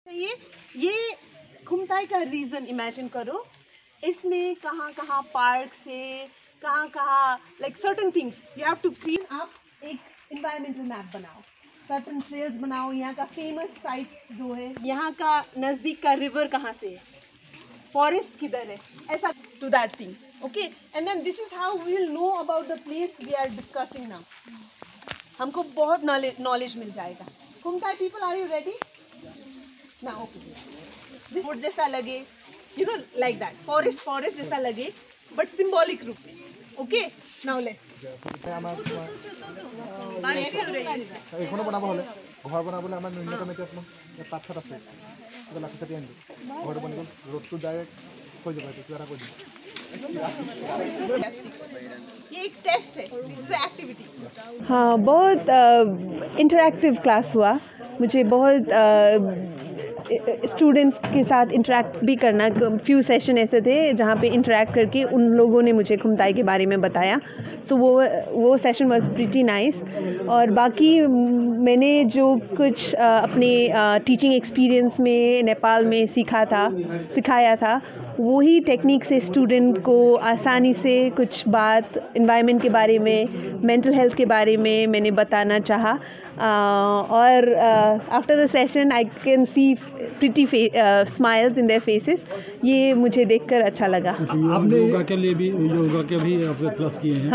ये खुमताई का reason imagine करो, इसमें कहाँ कहाँ पार्क्स है, कहाँ कहाँ like certain things you have to create. आप एक इन्वायरमेंटल मैप बनाओ, सर्टन ट्रेल्स बनाओ, यहाँ का फेमस साइट्स जो है, यहाँ का नज़दीक का रिवर कहाँ से है, फॉरेस्ट किधर है, ऐसा to that things, okay. And then this is how we will know about the place we are discussing now. हमको बहुत नॉलेज मिल जाएगा। खुमताई people, are you ready now? This would जैसा लगे, you know like that, forest जैसा लगे but symbolic रूप में, ओके। नाउ लेट्स এইখনো বনাব হলে ঘৰ বনাবলৈ আমাৰ ন্যূনতম এতিয়া আপোনাৰ 5-7 আছে, এতিয়া লাখি চাটি আনিলোঁ, ঘৰটো বনি গ'ল, ৰ'দটো ডাইৰেক্ট হৈ যাব, এইটো কিবা এটা কৈ দিম। ये एक टेस्ट है, दिस इज एक्टिविटी। हाँ, बहुत इंटरैक्टिव क्लास हुआ। मुझे बहुत स्टूडेंट्स के साथ इंटरेक्ट भी करना, फ्यू सेशन ऐसे थे जहाँ पे इंटरेक्ट करके उन लोगों ने मुझे खुमताई के बारे में बताया। सो वो सेशन वाज प्रीटी नाइस। और बाकी मैंने जो कुछ अपने टीचिंग एक्सपीरियंस में नेपाल में सिखाया था वही टेक्निक से स्टूडेंट को आसानी से कुछ बात एनवायरनमेंट के बारे में, मेंटल हेल्थ के बारे में मैंने बताना चाहा। और after the session I can see pretty smiles in their faces. ये मुझे देखकर अच्छा लगा। आपने योगा के लिए भी आपने क्लास किए हैं?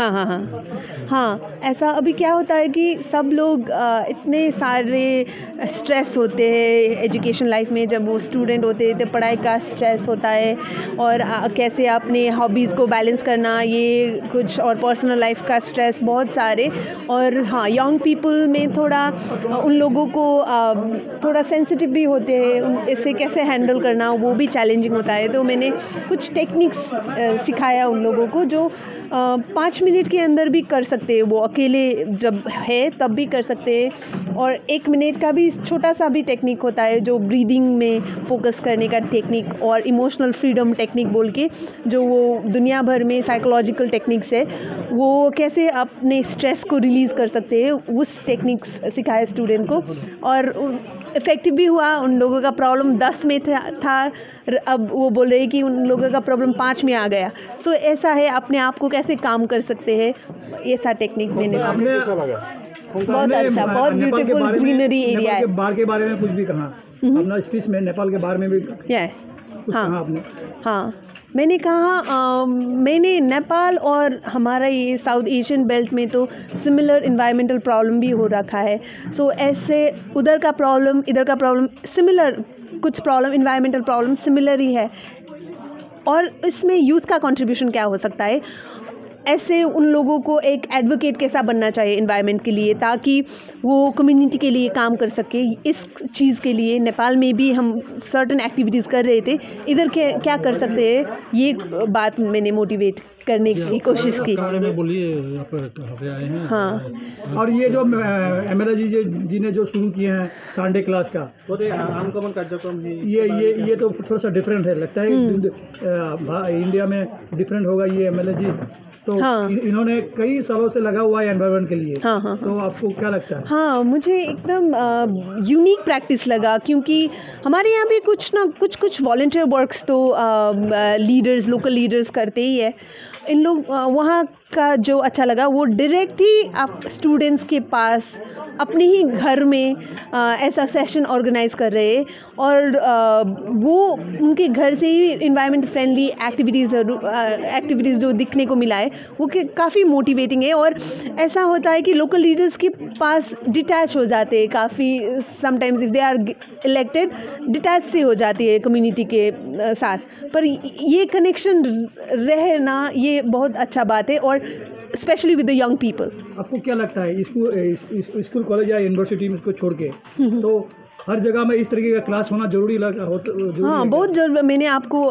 हाँ, ऐसा अभी क्या होता है कि सब लोग इतने सारे स्ट्रेस होते हैं एजुकेशन लाइफ में, जब वो स्टूडेंट होते हैं तो पढ़ाई का स्ट्रेस होता है और कैसे अपने हॉबीज़ को बैलेंस करना, ये कुछ, और पर्सनल लाइफ का स्ट्रेस बहुत सारे। और हाँ, यंग पीपल में थोड़ा उन लोगों को थोड़ा सेंसिटिव भी होते हैं, इससे कैसे हैंडल करना वो भी चैलेंजिंग होता है। तो मैंने कुछ टेक्निक्स सिखाया उन लोगों को जो 5 मिनट के अंदर भी कर सकते हैं, वो अकेले जब है तब भी कर सकते हैं। और 1 मिनट का भी छोटा सा भी टेक्निक होता है जो ब्रीदिंग में फोकस करने का टेक्निक, और इमोशनल फ्रीडम टेक्निक बोल के, जो वो दुनिया भर में साइकोलॉजिकल टेक्निक्स है, वो कैसे अपने स्ट्रेस को रिलीज़ कर सकते हैं, उस टेक्निक्स सिखाया स्टूडेंट को। और इफ़ेक्टिव भी हुआ। उन लोगों का प्रॉब्लम 10 में था, अब वो बोल रहे हैं कि उन लोगों का प्रॉब्लम 5 में आ गया। सो ऐसा है, अपने आप को कैसे काम कर सकते हैं, ऐसा टेक्निक मैंने बहुत अच्छा, बहुत ब्यूटीफुल ग्रीनरी एरिया है। बाढ़ के बारे में कुछ भी कहा अपना स्पीच में, नेपाल के बारे में भी कुछ कहा आपने? हाँ, मैंने कहा मैंने नेपाल और हमारा ये साउथ एशियन बेल्ट में तो सिमिलर इन्वायरमेंटल प्रॉब्लम भी हो रखा है। सो ऐसे उधर का प्रॉब्लम, इधर का प्रॉब्लम सिमिलर, कुछ प्रॉब्लम इन्वायरमेंटल प्रॉब्लम सिमिलर ही है। और इसमें यूथ का कंट्रीब्यूशन क्या हो सकता है, ऐसे उन लोगों को एक एडवोकेट कैसा बनना चाहिए एनवायरनमेंट के लिए, ताकि वो कम्युनिटी के लिए काम कर सके। इस चीज़ के लिए नेपाल में भी हम सर्टन एक्टिविटीज़ कर रहे थे, इधर क्या कर सकते हैं, ये बात मैंने मोटिवेट करने की कोशिश की। आए हैं। हाँ, और ये जो एमएलए जी ने जो शुरू किए हैं संडे क्लास का, तो आमकमन कार्यक्रम है, ये तो थोड़ा सा डिफरेंट है, लगता है इंडिया में डिफरेंट होगा ये एमएलए जी। तो हाँ, इन्होंने कई सालों से लगा हुआ है एनवायरनमेंट के लिए। हाँ, तो आपको क्या लगता है? हाँ, मुझे एकदम यूनिक प्रैक्टिस लगा, क्योंकि हमारे यहाँ भी कुछ वॉलंटियर वर्क्स तो लीडर्स, लोकल लीडर्स करते ही है। इन लोग वहाँ का जो अच्छा लगा, वो डायरेक्ट ही आप स्टूडेंट्स के पास अपने ही घर में ऐसा सेशन ऑर्गेनाइज कर रहे हैं, और वो उनके घर से ही इन्वायरमेंट फ्रेंडली एक्टिविटीज़ जो दिखने को मिला है वो काफ़ी मोटिवेटिंग है। और ऐसा होता है कि लोकल लीडर्स के पास डिटैच हो जाते हैं काफ़ी, sometimes if they are elected detach से हो जाती है कम्युनिटी के साथ, पर ये कनेक्शन रहना ये बहुत अच्छा बात है, और specially with the young people. आपको क्या लगता है स्कूल कॉलेज या यूनिवर्सिटी में इसको छोड़ के तो हर जगह में इस तरीके का क्लास होना जरूरी हाँ, बहुत जरूरी। मैंने आपको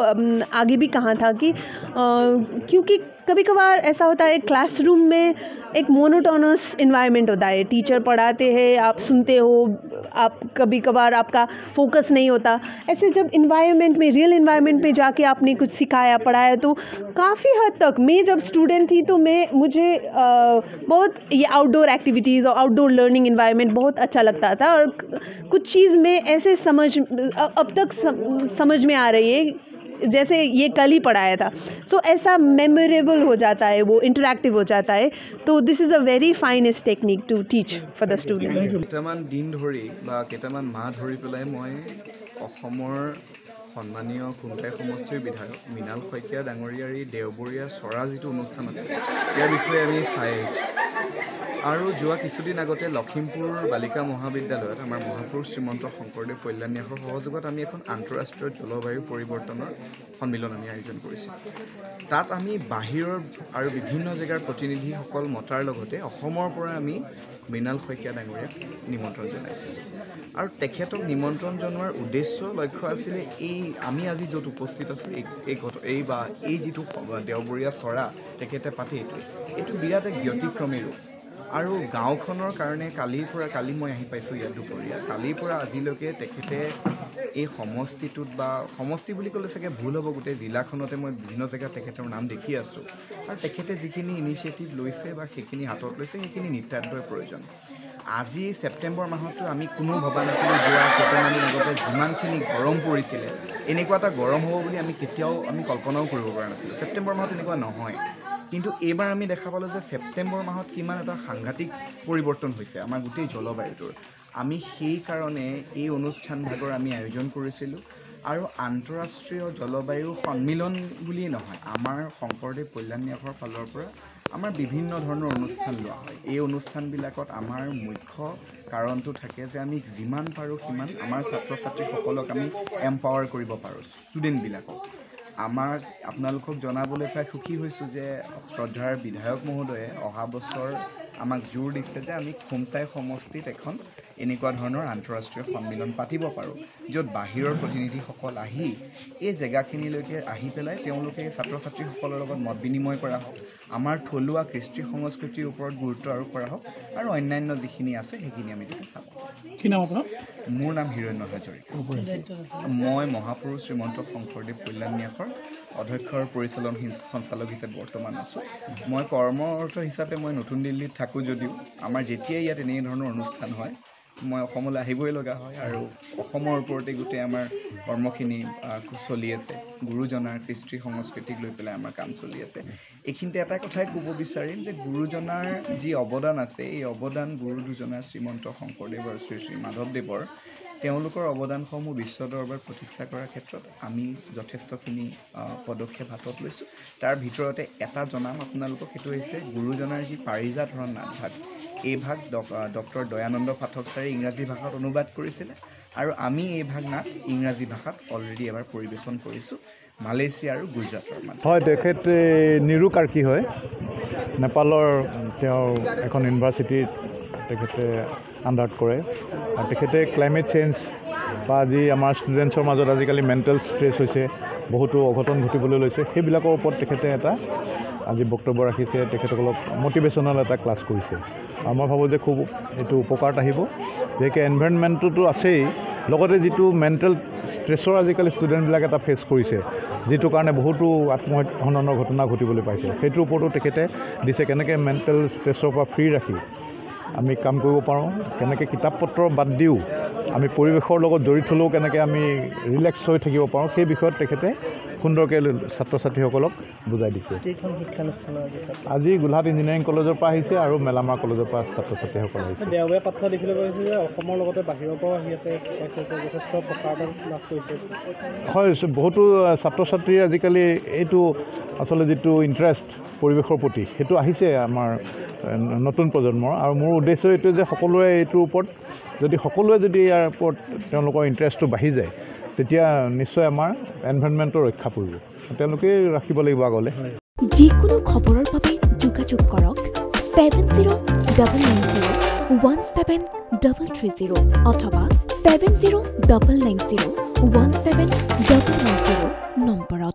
आगे भी कहा था कि क्योंकि कभी कभार ऐसा होता है क्लासरूम में एक मोनोटोनस इन्वायरमेंट होता है, टीचर पढ़ाते हैं, आप सुनते हो, आप कभी कभार आपका फोकस नहीं होता। ऐसे जब इन्वायरमेंट में, रियल इन्वायरमेंट में जाके आपने कुछ सिखाया पढ़ाया, तो काफ़ी हद तक मैं जब स्टूडेंट थी तो मुझे बहुत ये आउटडोर एक्टिविटीज़ और आउटडोर लर्निंग इन्वायरमेंट बहुत अच्छा लगता था। और कुछ चीज़ में ऐसे अब तक समझ में आ रही है जैसे ये कल ही पढ़ाया था। सो ऐसा मेमोरेबल हो जाता है, वो इंटरैक्टिव हो जाता है। तो this is a very finest technique to teach for the students. केटामान दिन धरि बा केटामान माह धरि पेলাই মই অসমৰ সন্মানীয় খুমটাই সমষ্টিৰ বিধায়ক মৃণাল শইকীয়া ডাঙৰীয়াৰ এই দেওবৰীয়া চৰা যিটো অনুষ্ঠান আছে ইয়াৰ বিষয়ে আমি চাই আহিছোঁ। আৰু যোৱা কিছুদিন আগতে লখিমপুৰ বালিকা মহাবিদ্যালয়ত আমাৰ মহাপুৰুষ শ্ৰীমন্ত শংকৰদেৱ কল্যাণ ন্যাসৰ সহযোগত আমি এখন আন্তঃৰাষ্ট্ৰীয় জলবায়ু পৰিৱৰ্তনৰ সন্মিলন আমি আয়োজন কৰিছিলোঁ। তাত আমি বাহিৰৰ আৰু বিভিন্ন জেগাৰ প্ৰতিনিধিসকল মতাৰ লগতে অসমৰ পৰা আমি মৃণাল শইকীয়া ডাঙৰীয়াক নিমন্ত্ৰণ জনাইছিলোঁ। আৰু তেখেতক নিমন্ত্ৰণ জনোৱাৰ উদ্দেশ্য লক্ষ্য আছিলে এই আমি আজি য'ত উপস্থিত আছোঁ এই যিটো দেওবৰীয়া চৰা তেখেতে পাতে এইটো বিৰাট এক ব্যতিক্ৰমী ৰূপ। আৰু গাঁওখনৰ কাৰণে কালি মই আহি পাইছোঁ ইয়াত দুপৰীয়া, কালিৰ পৰা আজিলৈকে তেখেতে এই সমষ্টিটোত বা সমষ্টি বুলি ক'লে চাগে ভুল হ'ব, গোটেই জিলাখনতে মই বিভিন্ন জেগাত তেখেতৰ নাম দেখি আছোঁ। আৰু তেখেতে যিখিনি ইনিচিয়েটিভ লৈছে বা সেইখিনি হাতত লৈছে সেইখিনি নিতান্তই প্ৰয়োজন। আজি ছেপ্টেম্বৰ মাহতো আমি কোনো ভবা নাছিলোঁ যোৱা কেইটামান দিন আগতে যিমানখিনি গৰম পৰিছিলে এনেকুৱা এটা গৰম হ'ব বুলি আমি কেতিয়াও কল্পনাও কৰিব পৰা নাছিলোঁ। ছেপ্টেম্বৰ মাহত এনেকুৱা নহয়, কিন্তু এইবাৰ আমি দেখা পালোঁ যে ছেপ্টেম্বৰ মাহত কিমান এটা সাংঘাতিক পৰিৱৰ্তন হৈছে আমাৰ গোটেই জলবায়ুটোৰ। আমি সেইকাৰণে এই অনুষ্ঠানভাগৰ আমি আয়োজন কৰিছিলোঁ। আৰু আন্তঃৰাষ্ট্ৰীয় জলবায়ু সন্মিলন বুলিয়েই নহয়, আমাৰ শংকৰদেৱ কল্যাণ ন্যাসৰ ফালৰ পৰা আমাৰ বিভিন্ন ধৰণৰ অনুষ্ঠান লোৱা হয়। এই অনুষ্ঠানবিলাকত আমাৰ মুখ্য কাৰণটো থাকে যে আমি যিমান পাৰোঁ সিমান আমাৰ ছাত্ৰ ছাত্ৰীসকলক আমি এম্পাৱাৰ কৰিব পাৰোঁ, ষ্টুডেণ্টবিলাকক। আপোনালোকক জনাবলৈ পাই সুখী হৈছোঁ যে শ্ৰদ্ধাৰ বিধায়ক মহোদয়ে অহা বছৰ আমাক জোৰ দিছে যে আমি খুমটাই সমষ্টিত এখন এনেকুৱা ধৰণৰ আন্তঃৰাষ্ট্ৰীয় সন্মিলন পাতিব পাৰোঁ, য'ত বাহিৰৰ প্ৰতিনিধিসকল আহি এই জেগাখিনিলৈকে আহি পেলাই তেওঁলোকে ছাত্ৰ ছাত্ৰীসকলৰ লগত মত বিনিময় কৰা হওক, আমাৰ থলুৱা কৃষ্টি সংস্কৃতিৰ ওপৰত গুৰুত্ব আৰোপ কৰা হওক, আৰু অন্যান্য যিখিনি আছে সেইখিনি আমি যাতে চাব। কি নাম আপোনাৰ? মোৰ নাম হিৰণ্য হাজৰিকা। মই মহাপুৰুষ শ্ৰীমন্ত শংকৰদেৱ কল্যাণ ন্যাসৰ অধ্যক্ষ আৰু পৰিচালন সঞ্চালক হিচাপে বৰ্তমান আছোঁ। মই কৰ্মৰত হিচাপে মই নতুন দিল্লীত থাকোঁ যদিও আমাৰ যেতিয়াই ইয়াত এনেধৰণৰ অনুষ্ঠান হয় মই অসমলৈ আহিবই লগা হয়। আৰু অসমৰ ওপৰতে গোটেই আমাৰ কৰ্মখিনি চলি আছে, গুৰুজনাৰ কৃষ্টি সংস্কৃতিক লৈ পেলাই আমাৰ কাম চলি আছে। এইখিনিতে এটা কথাই ক'ব বিচাৰিম যে গুৰুজনাৰ যি অৱদান আছে, এই অৱদান গুৰু দুজনাৰ শ্ৰীমন্ত শংকৰদেৱ আৰু শ্ৰী শ্ৰী মাধৱদেৱৰ তেওঁলোকৰ অৱদানসমূহ বিশ্ব দৰবাৰত প্ৰতিষ্ঠা কৰাৰ ক্ষেত্ৰত আমি যথেষ্টখিনি পদক্ষেপ হাতত লৈছোঁ। তাৰ ভিতৰতে এটা জনাম আপোনালোকক, সেইটো হৈছে গুৰুজনাৰ যি পাৰিজাত হৰণ নাটভাগ, এই ভাগ ডক্টৰ দয়ানন্দ পাঠক ছাৰে ইংৰাজী ভাষাত অনুবাদ কৰিছিলে, আৰু আমি এই ভাগ নাট ইংৰাজী ভাষাত অলৰেডি এবাৰ পৰিৱেশন কৰিছোঁ মালয়েছিয়া আৰু গুজৰাটৰ মাজত। হয়, তেখেত নিৰুকাৰ্কি হয়, নেপালৰ তেওঁ এখন ইউনিভাৰ্চিটিত তেখেতে আণ্ডাৰত কৰে। আৰু তেখেতে ক্লাইমেট চেঞ্জ বা যি আমাৰ ষ্টুডেণ্টছৰ মাজত আজিকালি মেণ্টেল ষ্ট্ৰেছ হৈছে, বহুতো অঘটন ঘটিবলৈ লৈছে, সেইবিলাকৰ ওপৰত তেখেতে এটা আজি বক্তব্য ৰাখিছে, তেখেতসকলক মটিভেশ্যনেল এটা ক্লাছ কৰিছে। আৰু মই ভাবোঁ যে খুব এইটো উপকাৰত আহিব, যেকে এনভাইৰনমেণ্টটোতো আছেই, লগতে যিটো মেণ্টেল ষ্ট্ৰেছৰ আজিকালি ষ্টুডেণ্টবিলাকে এটা ফেচ কৰিছে, যিটো কাৰণে বহুতো আত্মহননৰ ঘটনা ঘটিবলৈ পাইছে, সেইটোৰ ওপৰতো তেখেতে দিছে কেনেকৈ মেণ্টেল ষ্ট্ৰেছৰ পৰা ফ্ৰী ৰাখি আমি কাম কৰিব পাৰোঁ, কেনেকৈ কিতাপ পত্ৰ বাদ দিও আমি পৰিৱেশৰ লগত জড়িত হ'লেও কেনেকৈ আমি ৰিলেক্স হৈ থাকিব পাৰোঁ, সেই বিষয়ত তেখেতে সুন্দৰকৈ ছাত্ৰ ছাত্ৰীসকলক বুজাই দিছে। আজি গোলাঘাট ইঞ্জিনিয়াৰিং কলেজৰ পৰা আহিছে আৰু মেলামাৰ কলেজৰ পৰা ছাত্ৰ ছাত্ৰীসকল আহিছে। দেওবাৰে পাঠা দেখিবলৈ পাইছোঁ যে অসমৰ লগতে বাহিৰৰ পৰাও আহি আছে, যথেষ্ট প্ৰসাৰতা লাভ কৰিছে। হয়, বহুতো ছাত্ৰ ছাত্ৰীৰ আজিকালি এইটো আচলতে যিটো ইণ্টাৰেষ্ট পৰিৱেশৰ প্ৰতি, সেইটো আহিছে আমাৰ নতুন প্ৰজন্মৰ। আৰু মোৰ উদ্দেশ্য এইটো যে সকলোৱে এইটোৰ ওপৰত সকলোৱে যদি ইয়াৰ ওপৰত তেওঁলোকৰ ইণ্টাৰেষ্টটো বাঢ়ি যায়, তেতিয়া নিশ্চয় আমাৰ এনভাইৰনমেণ্টৰ ৰক্ষা পৰিব, তেওঁলোকেই ৰাখিব লাগিব আগলৈ। যিকোনো খবৰৰ বাবে যোগাযোগ কৰক 7099017330 অথবা 7099017990 নম্বৰত।